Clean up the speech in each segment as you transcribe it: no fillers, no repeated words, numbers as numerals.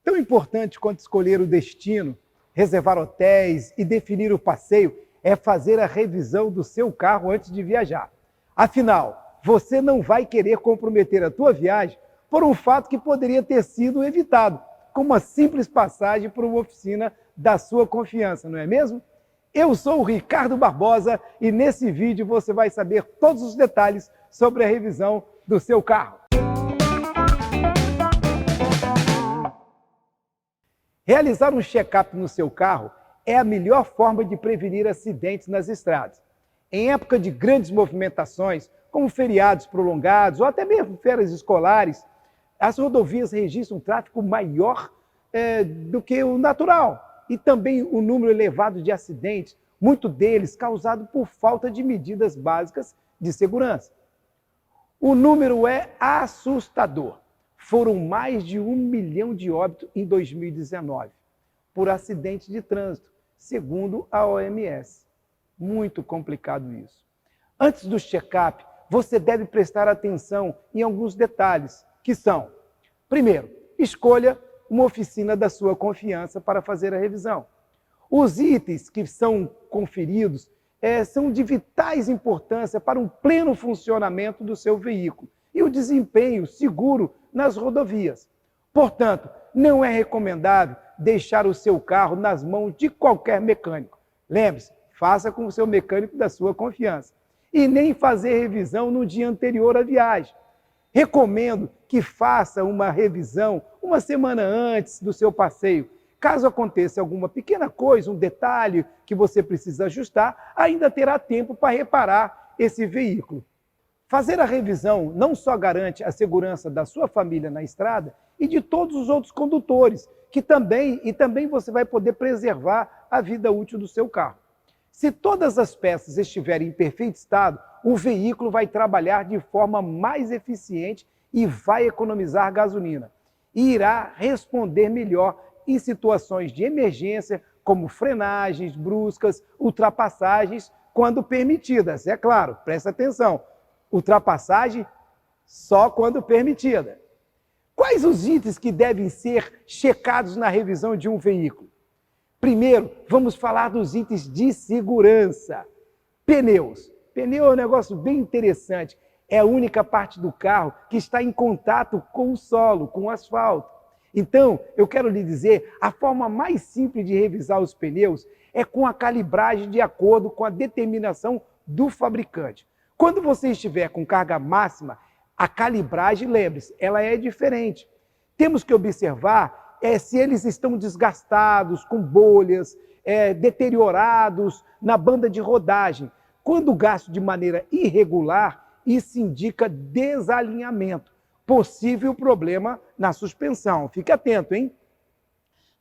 Tão importante quanto escolher o destino, reservar hotéis e definir o passeio é fazer a revisão do seu carro antes de viajar. Afinal, você não vai querer comprometer a tua viagem por um fato que poderia ter sido evitado, com uma simples passagem por uma oficina da sua confiança, não é mesmo? Eu sou o Ricardo Barbosa e nesse vídeo você vai saber todos os detalhes sobre a revisão do seu carro. Realizar um check-up no seu carro é a melhor forma de prevenir acidentes nas estradas. Em época de grandes movimentações, como feriados prolongados ou até mesmo férias escolares, as rodovias registram um tráfego maior do que o natural e também um número elevado de acidentes, muitos deles causados por falta de medidas básicas de segurança. O número é assustador. Foram mais de 1 milhão de óbitos em 2019 por acidentes de trânsito, segundo a OMS. Muito complicado isso. Antes do check-up, você deve prestar atenção em alguns detalhes, que são: primeiro, escolha uma oficina da sua confiança para fazer a revisão. Os itens que são conferidos são de vitais importância para um pleno funcionamento do seu veículo e o desempenho seguro nas rodovias. Portanto, não é recomendável deixar o seu carro nas mãos de qualquer mecânico. Lembre-se, faça com o seu mecânico da sua confiança. E nem fazer revisão no dia anterior à viagem. Recomendo que faça uma revisão uma semana antes do seu passeio. Caso aconteça alguma pequena coisa, um detalhe que você precisa ajustar, ainda terá tempo para reparar esse veículo. Fazer a revisão não só garante a segurança da sua família na estrada e de todos os outros condutores, que também você vai poder preservar a vida útil do seu carro. Se todas as peças estiverem em perfeito estado, o veículo vai trabalhar de forma mais eficiente e vai economizar gasolina. E irá responder melhor em situações de emergência, como frenagens bruscas, ultrapassagens, quando permitidas. É claro, presta atenção. Ultrapassagem só quando permitida. Quais os itens que devem ser checados na revisão de um veículo? Primeiro, vamos falar dos itens de segurança. Pneus. Pneu é um negócio bem interessante. É a única parte do carro que está em contato com o solo, com o asfalto. Então, eu quero lhe dizer, a forma mais simples de revisar os pneus é com a calibragem de acordo com a determinação do fabricante. Quando você estiver com carga máxima, a calibragem, lembre-se, ela é diferente. Temos que observar se eles estão desgastados, com bolhas, deteriorados na banda de rodagem. Quando gasto de maneira irregular, isso indica desalinhamento, possível problema na suspensão. Fique atento, hein?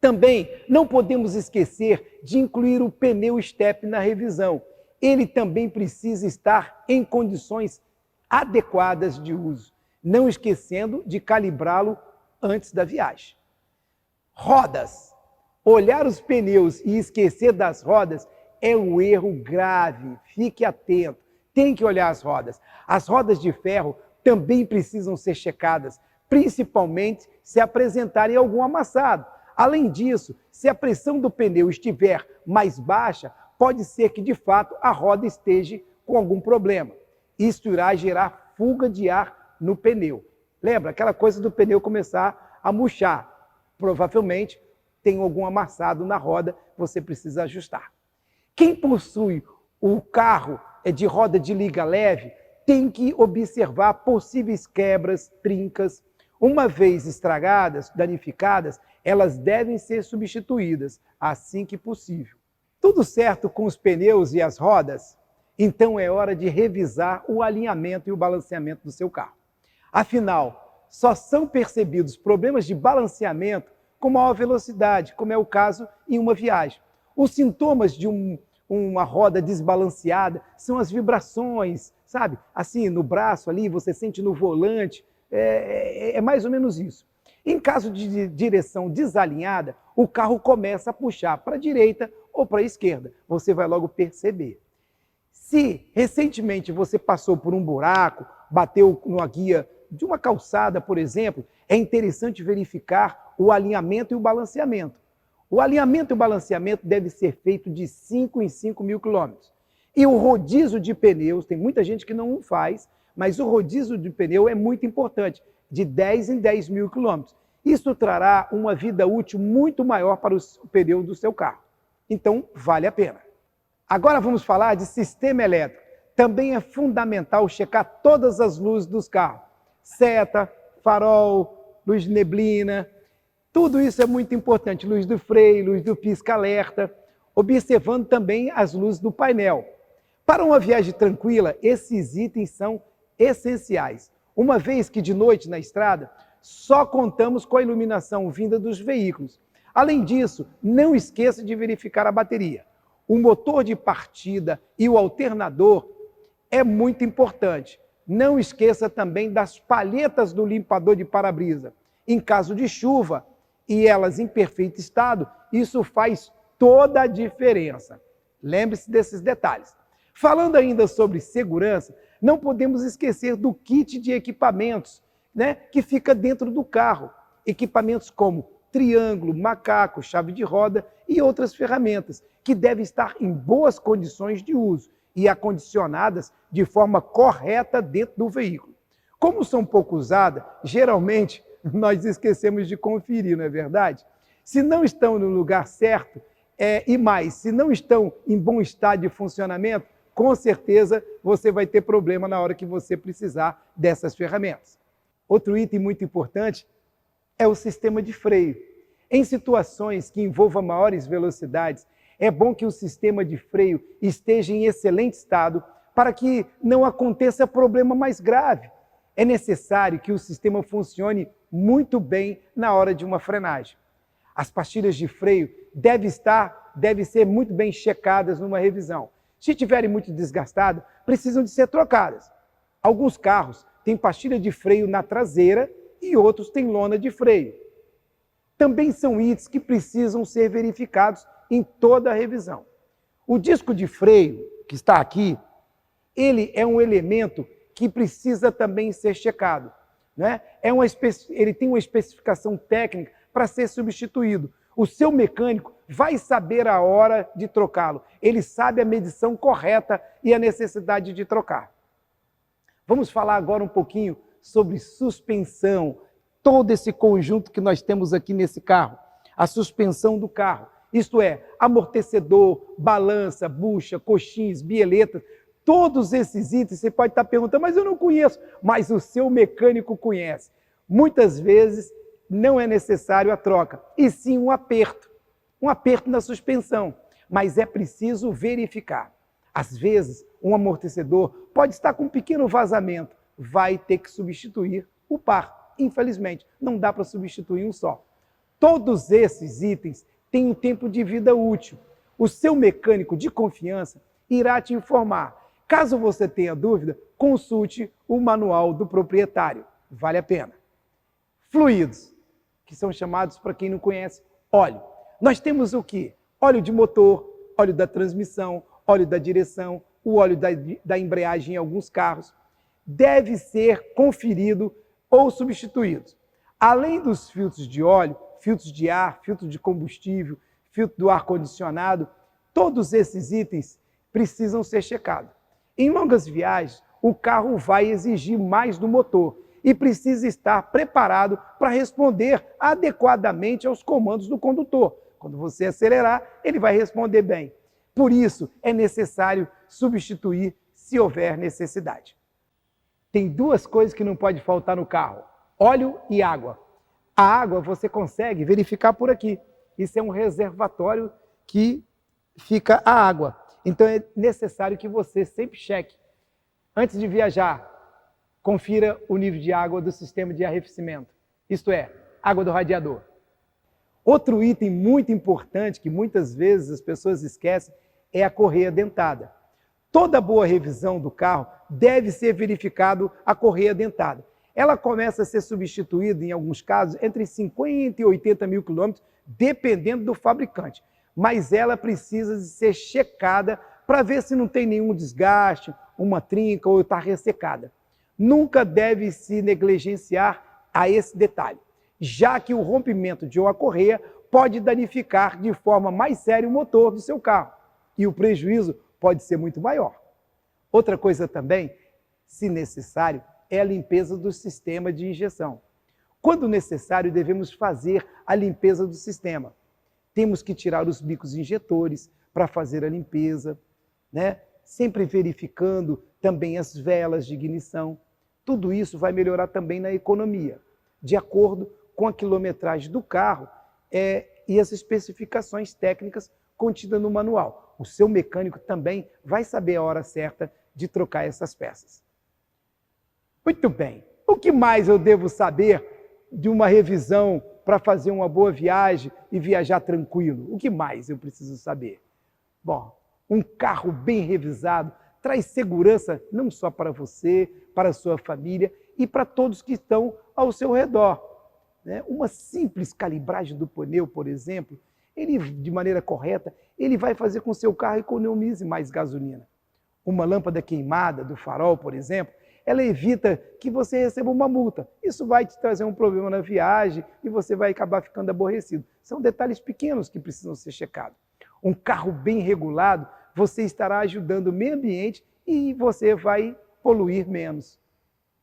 Também não podemos esquecer de incluir o pneu step na revisão. Ele também precisa estar em condições adequadas de uso, não esquecendo de calibrá-lo antes da viagem. Rodas. Olhar os pneus e esquecer das rodas é um erro grave. Fique atento. Tem que olhar as rodas. As rodas de ferro também precisam ser checadas, principalmente se apresentarem algum amassado. Além disso, se a pressão do pneu estiver mais baixa, pode ser que, de fato, a roda esteja com algum problema. Isso irá gerar fuga de ar no pneu. Lembra aquela coisa do pneu começar a murchar? Provavelmente tem algum amassado na roda, você precisa ajustar. Quem possui o carro de roda de liga leve tem que observar possíveis quebras, trincas. Uma vez estragadas, danificadas, elas devem ser substituídas assim que possível. Tudo certo com os pneus e as rodas? Então é hora de revisar o alinhamento e o balanceamento do seu carro. Afinal, só são percebidos problemas de balanceamento com maior velocidade, como é o caso em uma viagem. Os sintomas de uma roda desbalanceada são as vibrações, sabe? Assim, no braço ali, você sente no volante, é mais ou menos isso. Em caso de direção desalinhada, o carro começa a puxar para a direita ou para a esquerda. Você vai logo perceber. Se recentemente você passou por um buraco, bateu numa guia de uma calçada, por exemplo, é interessante verificar o alinhamento e o balanceamento. O alinhamento e o balanceamento deve ser feito de 5 em 5 mil quilômetros. E o rodízio de pneus, tem muita gente que não faz, mas o rodízio de pneu é muito importante, de 10 em 10 mil quilômetros. Isso trará uma vida útil muito maior para o pneu do seu carro. Então, vale a pena. Agora vamos falar de sistema elétrico. Também é fundamental checar todas as luzes dos carros. Seta, farol, luz de neblina, tudo isso é muito importante. Luz do freio, luz do pisca-alerta, observando também as luzes do painel. Para uma viagem tranquila, esses itens são essenciais. Uma vez que de noite na estrada, só contamos com a iluminação vinda dos veículos. Além disso, não esqueça de verificar a bateria. O motor de partida e o alternador é muito importante. Não esqueça também das palhetas do limpador de para-brisa. Em caso de chuva e elas em perfeito estado, isso faz toda a diferença. Lembre-se desses detalhes. Falando ainda sobre segurança, não podemos esquecer do kit de equipamentos, que fica dentro do carro. Equipamentos como triângulo, macaco, chave de roda e outras ferramentas, que devem estar em boas condições de uso e acondicionadas de forma correta dentro do veículo. Como são pouco usadas, geralmente nós esquecemos de conferir, não é verdade? Se não estão no lugar certo, se não estão em bom estado de funcionamento, com certeza você vai ter problema na hora que você precisar dessas ferramentas. Outro item muito importante é o sistema de freio. Em situações que envolvam maiores velocidades, é bom que o sistema de freio esteja em excelente estado para que não aconteça problema mais grave. É necessário que o sistema funcione muito bem na hora de uma frenagem. As pastilhas de freio devem ser muito bem checadas numa revisão. Se estiverem muito desgastadas, precisam de ser trocadas. Alguns carros têm pastilha de freio na traseira e outros têm lona de freio. Também são itens que precisam ser verificados em toda a revisão. O disco de freio, que está aqui, ele é um elemento que precisa também ser checado. Ele tem uma especificação técnica para ser substituído. O seu mecânico vai saber a hora de trocá-lo. Ele sabe a medição correta e a necessidade de trocar. Vamos falar agora um pouquinho sobre suspensão. Todo esse conjunto que nós temos aqui nesse carro. A suspensão do carro. Isto é, amortecedor, balança, bucha, coxins, bieletas. Todos esses itens você pode estar perguntando, mas eu não conheço. Mas o seu mecânico conhece. Muitas vezes não é necessário a troca, e sim um aperto na suspensão. Mas é preciso verificar. Às vezes, um amortecedor pode estar com um pequeno vazamento. Vai ter que substituir o par. Infelizmente, não dá para substituir um só. Todos esses itens têm um tempo de vida útil. O seu mecânico de confiança irá te informar. Caso você tenha dúvida, consulte o manual do proprietário. Vale a pena. Fluidos, que são chamados, para quem não conhece, óleo. Nós temos o quê? Óleo de motor, óleo da transmissão, óleo da direção, o óleo da embreagem em alguns carros. Deve ser conferido ou substituído. Além dos filtros de óleo, filtros de ar, filtro de combustível, filtro do ar-condicionado, todos esses itens precisam ser checados. Em longas viagens, o carro vai exigir mais do motor e precisa estar preparado para responder adequadamente aos comandos do condutor. Quando você acelerar, ele vai responder bem. Por isso, é necessário substituir se houver necessidade. Tem duas coisas que não pode faltar no carro: óleo e água. A água você consegue verificar por aqui. Isso é um reservatório que fica a água. Então é necessário que você sempre cheque. Antes de viajar, confira o nível de água do sistema de arrefecimento. Isto é, água do radiador. Outro item muito importante que muitas vezes as pessoas esquecem é a correia dentada. Toda boa revisão do carro deve ser verificado a correia dentada. Ela começa a ser substituída, em alguns casos, entre 50 e 80 mil quilômetros, dependendo do fabricante. Mas ela precisa ser checada para ver se não tem nenhum desgaste, uma trinca ou está ressecada. Nunca deve se negligenciar a esse detalhe. já que o rompimento de uma correia pode danificar de forma mais séria o motor do seu carro e o prejuízo pode ser muito maior. Outra coisa também, se necessário, é a limpeza do sistema de injeção. Quando necessário, devemos fazer a limpeza do sistema. Temos que tirar os bicos injetores para fazer a limpeza, né? Sempre verificando também as velas de ignição. Tudo isso vai melhorar também na economia, de acordo com a quilometragem do carro e as especificações técnicas contidas no manual. O seu mecânico também vai saber a hora certa de trocar essas peças. Muito bem. O que mais eu devo saber de uma revisão para fazer uma boa viagem e viajar tranquilo? O que mais eu preciso saber? Bom, um carro bem revisado traz segurança não só para você, para a sua família e para todos que estão ao seu redor. Uma simples calibragem do pneu, por exemplo, ele, de maneira correta, ele vai fazer com que o seu carro economize mais gasolina. Uma lâmpada queimada do farol, por exemplo, ela evita que você receba uma multa. Isso vai te trazer um problema na viagem e você vai acabar ficando aborrecido. São detalhes pequenos que precisam ser checados. Um carro bem regulado, você estará ajudando o meio ambiente e você vai poluir menos.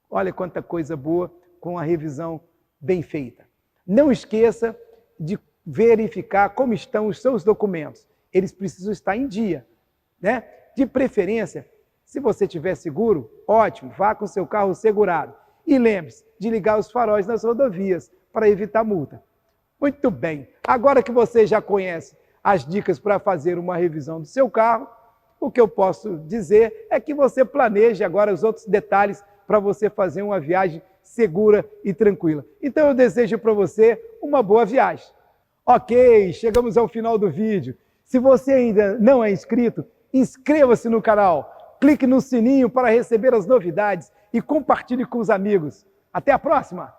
Olha quanta coisa boa com a revisão bem feita. Não esqueça de verificar como estão os seus documentos. Eles precisam estar em dia, né? De preferência, se você tiver seguro, ótimo, vá com seu carro segurado. E lembre-se de ligar os faróis nas rodovias para evitar multa. Muito bem, agora que você já conhece as dicas para fazer uma revisão do seu carro, o que eu posso dizer é que você planeje agora os outros detalhes para você fazer uma viagem segura e tranquila. Então eu desejo para você uma boa viagem. Ok, chegamos ao final do vídeo. Se você ainda não é inscrito, inscreva-se no canal, clique no sininho para receber as novidades e compartilhe com os amigos. Até a próxima!